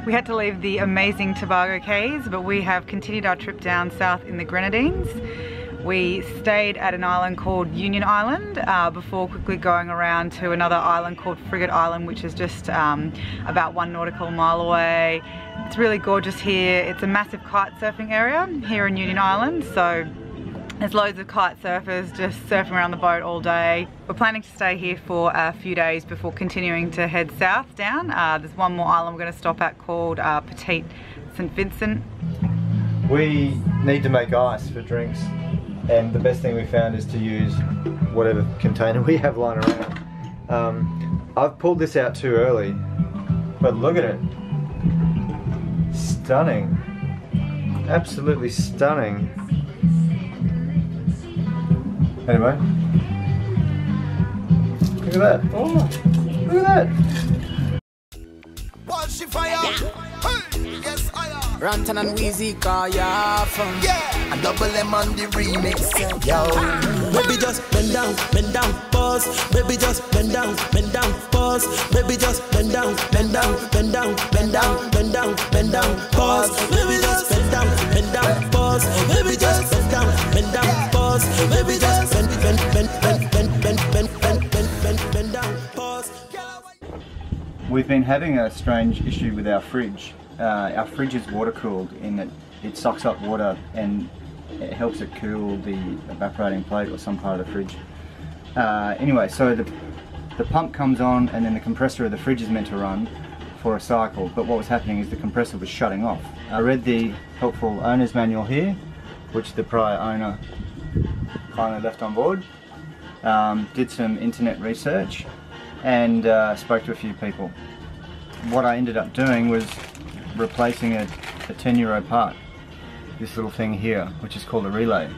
We had to leave the amazing Tobago Cays, but we have continued our trip down south in the Grenadines. We stayed at an island called Union Island before quickly going around to another island called Frigate Island, which is just about 1 nautical mile away. It's really gorgeous here. It's a massive kite surfing area here in Union Island, so there's loads of kite surfers just surfing around the boat all day. We're planning to stay here for a few days before continuing to head south down. There's one more island we're going to stop at called Petite St Vincent. We need to make ice for drinks, and the best thing we found is to use whatever container we have lying around. I've pulled this out too early, but look at it. Stunning. Absolutely stunning. Anyway, look at that. Oh, look at that. Watch the fire. Hey, yes, I am. Runtown and Wizkid, yeah, from yeah. A double M on the remix. yo. Baby just bend down, pause. Baby just bend down, pause. Baby just bend down, pause. Baby just bend down, pause. Baby just bend down, pause. Baby just bend down, pause. We've been having a strange issue with our fridge. Our fridge is water cooled in that it sucks up water and it helps it cool the evaporating plate or some part of the fridge. Anyway, so the pump comes on and then the compressor of the fridge is meant to run for a cycle, but what was happening is the compressor was shutting off. I read the helpful owner's manual here, which the prior owner kindly left on board, did some internet research and spoke to a few people. What I ended up doing was replacing a 10-euro part, this little thing here, which is called a relay.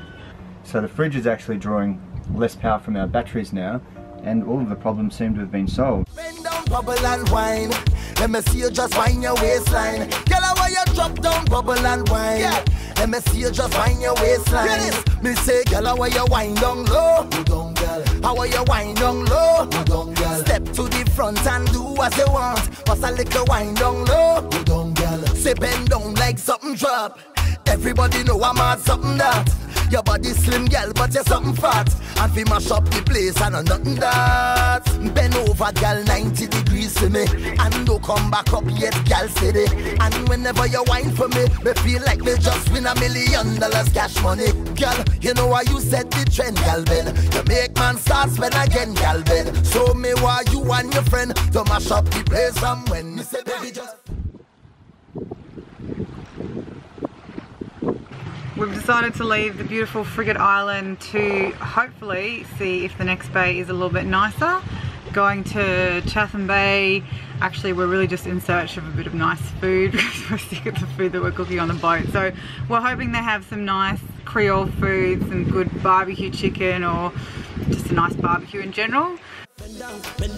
So the fridge is actually drawing less power from our batteries now, and all of the problems seem to have been solved. Bend down, bubble and wine. Let me see you just wind your waistline. Girl, how you drop down, bubble and wine. Yeah. Let me see you just wind your waistline. Me say, girl, how you wind down low? You don't, girl. How you wind down low? You don't, girl. Step to the front and do as you want. Pass a little wind down low. You don't, girl. Say bend down like something drop. Everybody know I'm at something that. Your body slim, girl, but you're something fat. And we mash up the place and nothing that. Bend over, girl, 90 degrees for me. And don't come back up yet, girl, steady. And whenever you whine for me feel like me just win $1 million cash money. Girl, you know why you set the trend, girl, Ben. You make man start spend again, girl, Ben. So me why you and your friend to mash up the place from when me say, baby, just... We've decided to leave the beautiful Frigate Island to hopefully see if the next bay is a little bit nicer. Going to Chatham Bay, actually we're really just in search of a bit of nice food because we're sick of the food that we're cooking on the boat. So we're hoping they have some nice Creole food, some good barbecue chicken or just a nice barbecue in general. Bend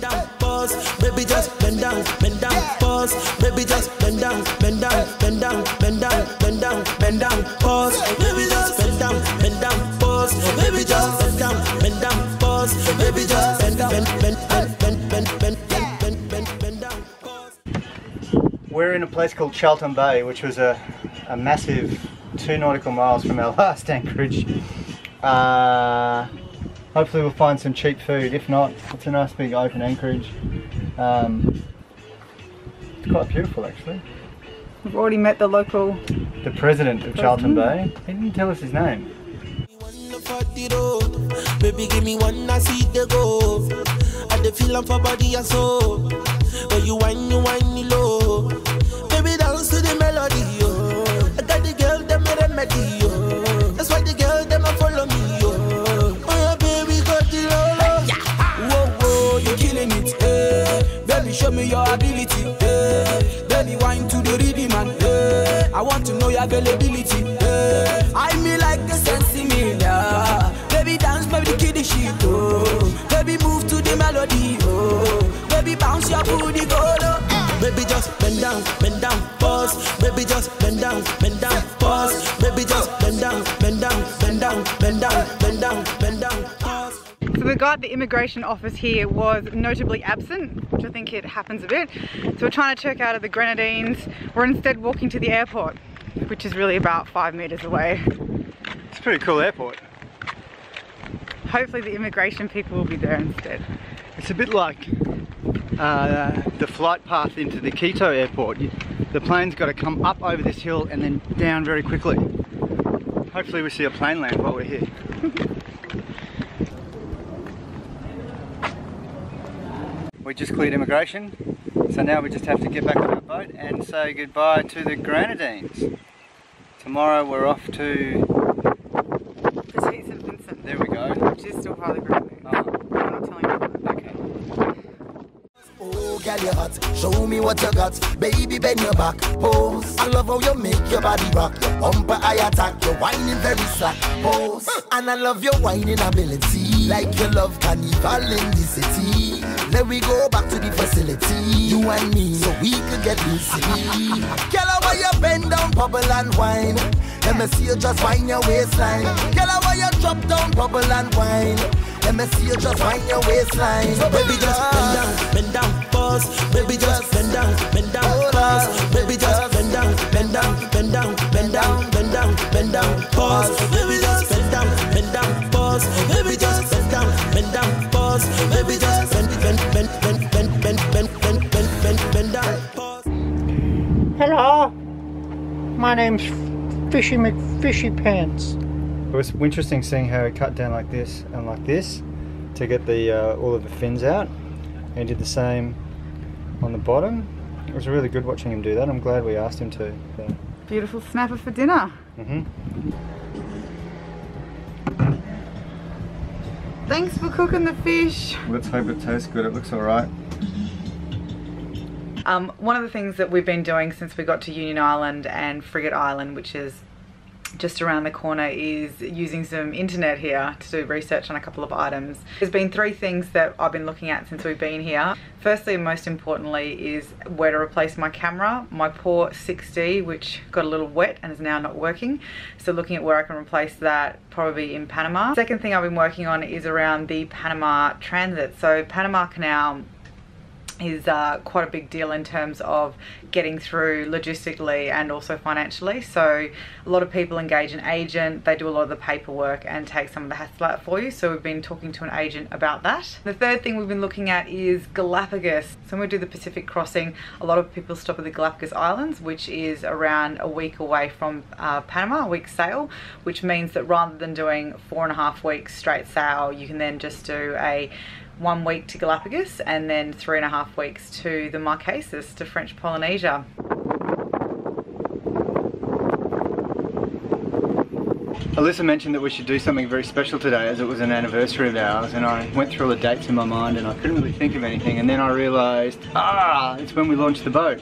down, pause. Baby just bend down, pause. Baby just bend down, pause. Baby just bend down, pause. Baby just bend down, pause. Baby just bend down, pause. We're in a place called Chatham Bay, which was a massive 2 nautical miles from our last anchorage. Hopefully we'll find some cheap food. If not, it's a nice big open anchorage. It's quite beautiful actually. We've already met the local... The president of Chatham Bay. He didn't tell us his name. Baby, give me one, I see the go. I the feeling for body and soul. When you whine low. Baby, dance to the melody, yo. I got the girl, them a remedy, yo. That's why the girl, them a follow me, yo. Show me your ability, baby, wine to the rhythm, man. I want to know your availability. I me like the sensimilia. Baby, dance, baby, kiddie shit, oh. Baby, move to the melody, oh. Baby, bounce your booty, go low. Baby, just bend down, pause. Baby, just bend down, pause. Baby, just bend down, pause. So The guy at the immigration office here was notably absent, which I think it happens a bit. So we're trying to check out of the Grenadines. We're instead walking to the airport, which is really about 5 meters away. It's a pretty cool airport. Hopefully the immigration people will be there instead. It's a bit like the flight path into the Quito airport. The plane's got to come up over this hill and then down very quickly. Hopefully we see a plane land while we're here. We just cleared immigration, so now we just have to get back on our boat and say goodbye to the Grenadines. Tomorrow we're off to Petite St Vincent. There we go. Which is still part of the Grenadines. Oh. I'm not telling you. Okay. Oh, girl, you hot. Show me what you got. Baby, bend your back. Pose. I love how you make your body rock. Your bumper, I attack. You're whining very slack. Pose. And I love your whining ability. Like you love carnival in the city. Let we go back to the facility. You and me, so we could get busy. Girl, how you bend down, bubble and wine. Let me see you just wind your waistline. Girl, how you drop down, bubble and wine. Let me see you just wind your waistline. So baby, just bend down, pause. Baby, just bend down, pause. Baby, just bend down, pause. Baby, just bend down, pause. Baby, just bend down, pause. Baby, just bend down, pause. Hello, my name's Fishy McFishy Pants. It was interesting seeing how he cut down like this and like this to get the all of the fins out, and did the same on the bottom. It was really good watching him do that. I'm glad we asked him to. So. Beautiful snapper for dinner. Thanks for cooking the fish. Let's hope it tastes good. It looks alright. One of the things that we've been doing since we got to Union Island and Frigate Island, which is just around the corner, is using some internet here to do research on a couple of items. There's been 3 things that I've been looking at since we've been here. Firstly and most importantly is where to replace my camera. My poor 6D, which got a little wet and is now not working. So looking at where I can replace that, probably in Panama. Second thing I've been working on is around the Panama transit. So Panama Canal is quite a big deal in terms of getting through logistically and also financially. So a lot of people engage an agent, they do a lot of the paperwork and take some of the hassle out for you. So we've been talking to an agent about that. The third thing we've been looking at is Galapagos. So when we do the Pacific crossing, a lot of people stop at the Galapagos Islands, which is around a week away from Panama, a week's sail, which means that rather than doing 4.5 weeks straight sail, you can then just do a 1 week to Galapagos and then 3.5 weeks to the Marquesas, to French Polynesia. Alyssa mentioned that we should do something very special today, as it was an anniversary of ours, and I went through all the dates in my mind and I couldn't really think of anything, and then I realised, it's when we launched the boat.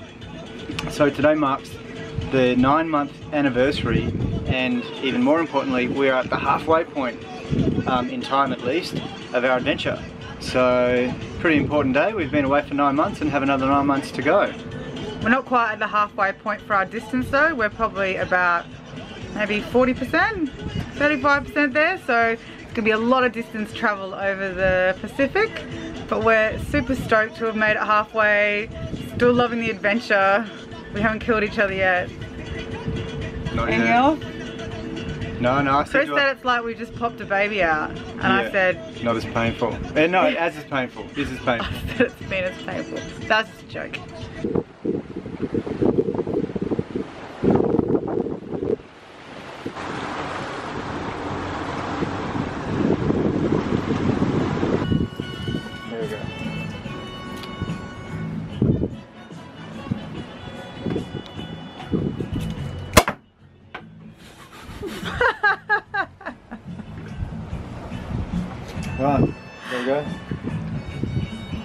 So today marks the 9-month anniversary, and even more importantly, we're at the halfway point, in time at least, of our adventure. So, pretty important day. We've been away for 9 months and have another 9 months to go. We're not quite at the halfway point for our distance though. We're probably about maybe 40%, 35% there. So it's gonna be a lot of distance travel over the Pacific, but we're super stoked to have made it halfway. Still loving the adventure. We haven't killed each other yet. Not Anything yet. else? No, I Chris said it's like we just popped a baby out, and yeah, I said... Not as painful. No, as is painful. This is painful. I said it's been as painful. That's just a joke. There we go. Right, there we go.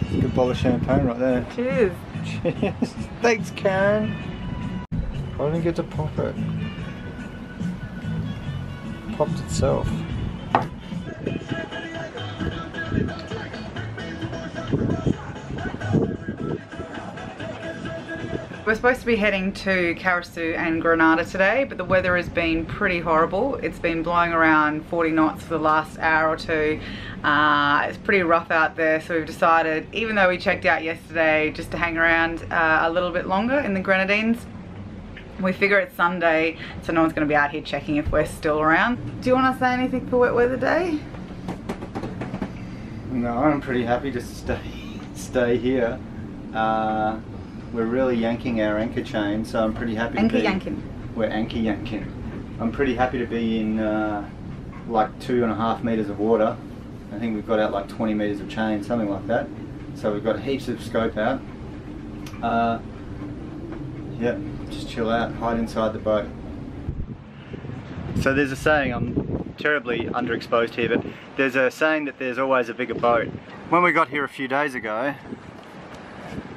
It's a good bowl of champagne right there. Cheers. Cheers. Thanks, Karen. I didn't get to pop it. It popped itself. We're supposed to be heading to Carriacou and Grenada today, but the weather has been pretty horrible. It's been blowing around 40 knots for the last hour or two. It's pretty rough out there, so we've decided, even though we checked out yesterday, just to hang around a little bit longer in the Grenadines. We figure it's Sunday, so no one's going to be out here checking if we're still around. Do you want to say anything for Wet Weather Day? No, I'm pretty happy to stay here. We're really yanking our anchor chain, so I'm pretty happy to be... We're anchor yanking. I'm pretty happy to be in like 2.5 meters of water. I think we've got out like 20 meters of chain, something like that. So we've got heaps of scope out. Yeah, just chill out, hide inside the boat. So there's a saying, I'm terribly underexposed here, but there's a saying that there's always a bigger boat. When we got here a few days ago,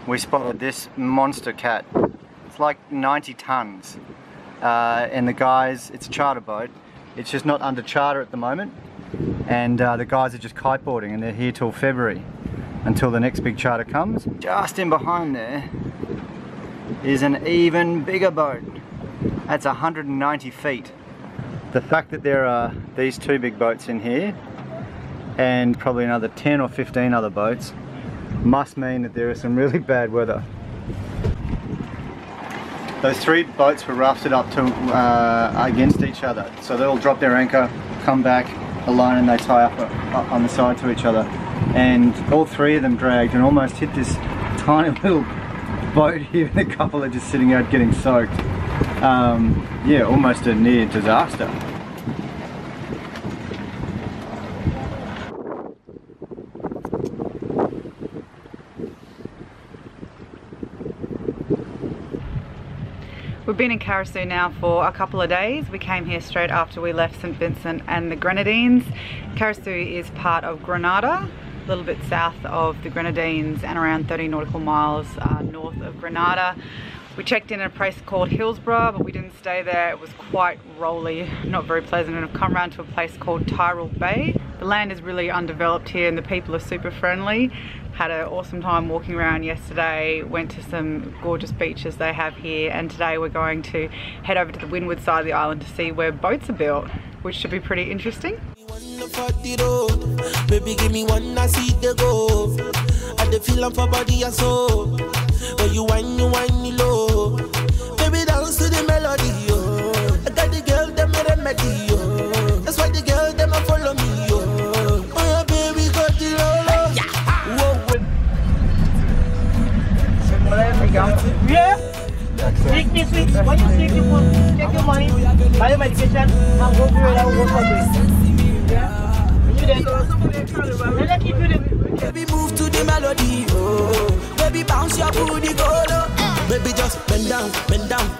we spotted this monster cat. It's like 90 tons. And the guys, it's a charter boat. It's just not under charter at the moment. And the guys are just kiteboarding and they're here till February, until the next big charter comes. Just in behind there is an even bigger boat. That's 190 feet. The fact that there are these two big boats in here and probably another 10 or 15 other boats must mean that there is some really bad weather. Those three boats were rafted up to against each other, so they all drop their anchor, come back alone, and they tie up on the side to each other. And all three of them dragged and almost hit this tiny little boat here, and a couple are just sitting out getting soaked. Yeah, almost a near disaster. We've been in Carriacou now for a couple of days. We came here straight after we left St Vincent and the Grenadines. Carriacou is part of Grenada, a little bit south of the Grenadines and around 30 nautical miles north of Grenada. We checked in at a place called Hillsborough, but we didn't stay there. It was quite rolly, not very pleasant, and I've come around to a place called Tyrrell Bay. The land is really undeveloped here and the people are super friendly. Had an awesome time walking around yesterday, went to some gorgeous beaches they have here, and today we're going to head over to the Windward side of the island to see where boats are built, which should be pretty interesting. Baby, give me one, I see the go. I the feel for body and soul. When you whine me low. Baby, dance to the melody, yo. I got the girl, them a remedy, yo. That's why the girl, them a follow me, yo. Oh, yeah, baby, got the low. Where we going? Yeah. Sweet. When you take your money, buy your medication, and go through it, I will go for it. Yeah. You then, keep you there. Baby, move to the melody, oh. Baby, bounce your booty, go low. Baby, just bend down,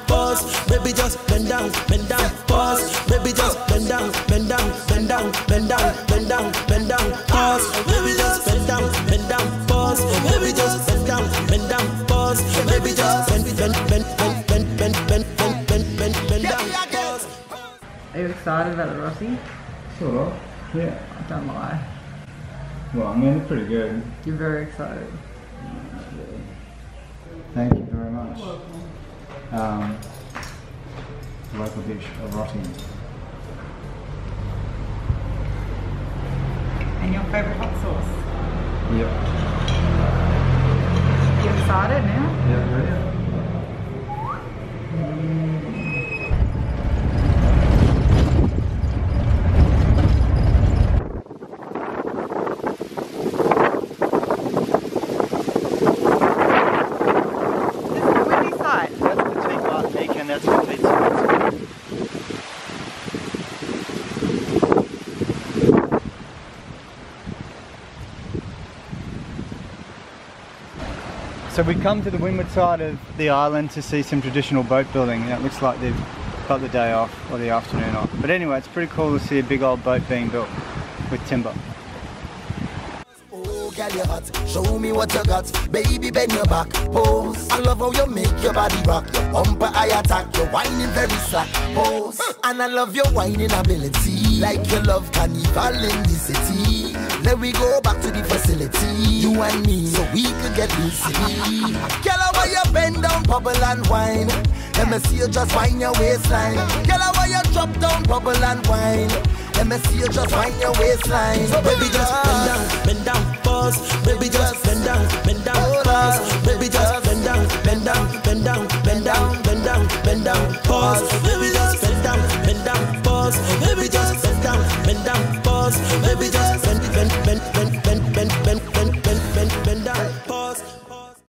pause. Baby, just bend down, pause. Baby, just bend down, pause. Baby, just bend down, pause. Baby, just bend down, pause. Baby, just bend down, pause. Are you excited about the Rossi? Sort of, yeah. Don't lie. Well, I mean, it's pretty good. You're very excited. Thank you very much. Local dish of rotting. And your favourite hot sauce? Yep. You excited now? Yeah. So we come to the windward side of the island to see some traditional boat building. It looks like they've got the day off or the afternoon off. But anyway, it's pretty cool to see a big old boat being built with timber. Oh, girl, you're hot. Show me what you got. Baby, bend your back. Pose. I love how you make your body rock. Your bumper, I attack. You're whining very slack. Pose. And I love your whining ability. Like you love carnival in the city. Let we go back to the facility, you and me, so we could get busy. Girl, I want you bend down, bubble and wine. Let me see you just wind your waistline. Girl, I want you drop down, bubble and wine. Let me see you just wind your waistline. So Baby, just bend down, pause. Baby, just bend down, pause. Baby, just bend down,